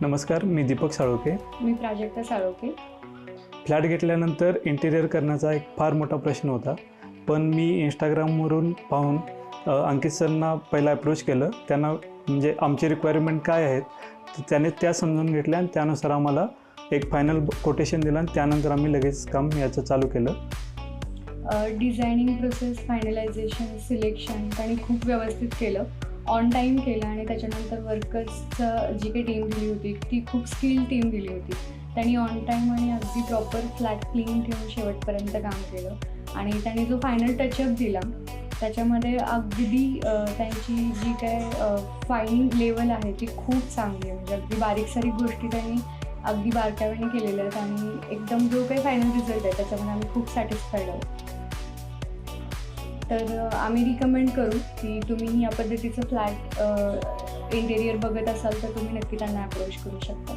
नमस्कार, मी दीपक साळोखे. मी प्राजक्ता साळोखे. फ्लॅट घेतल्यानंतर इंटिरियर करण्याचा एक फार मोठा प्रश्न होता, पण मी इंस्टाग्रामवरून पाहून अंकित सरना पहिला अप्रोच केलं. त्यांना म्हणजे आमची रिक्वायरमेंट काय आहेत तर त्याने त्या समजून घेतल्या आणि त्यानुसार आम्हाला एक फायनल कोटेशन दिलं आणि त्यानंतर आम्ही लगेच काम याचं चालू केलं. डिझायनिंग प्रोसेस, फायनलायझेशन, सिलेक्शन त्यांनी खूप व्यवस्थित केलं, ऑन टाईम केलं आणि त्याच्यानंतर वर्कर्सचं जी काही टीम दिली होती ती खूप स्किल्ड टीम दिली होती. त्यांनी ऑन टाईम आणि अगदी प्रॉपर फ्लॅट क्लीन ठेवून शेवटपर्यंत काम केलं आणि त्यांनी जो फायनल टचअप दिला त्याच्यामध्ये अगदी त्यांची जी काय फायनिंग लेवल आहे ती खूप चांगली आहे. म्हणजे अगदी बारीक सारीक गोष्टी त्यांनी अगदी बारकाव्याने केलेल्या आहेत आणि एकदम जो काही फायनल रिझल्ट आहे त्याच्यामध्ये आम्ही खूप सॅटिस्फाईड आहोत. तर आम्ही रिकमेंड करू की तुम्ही या पद्धतीचं फ्लॅट इंटेरियर बघत असाल तर तुम्ही नक्की त्यांना अप्रोच करू शकता.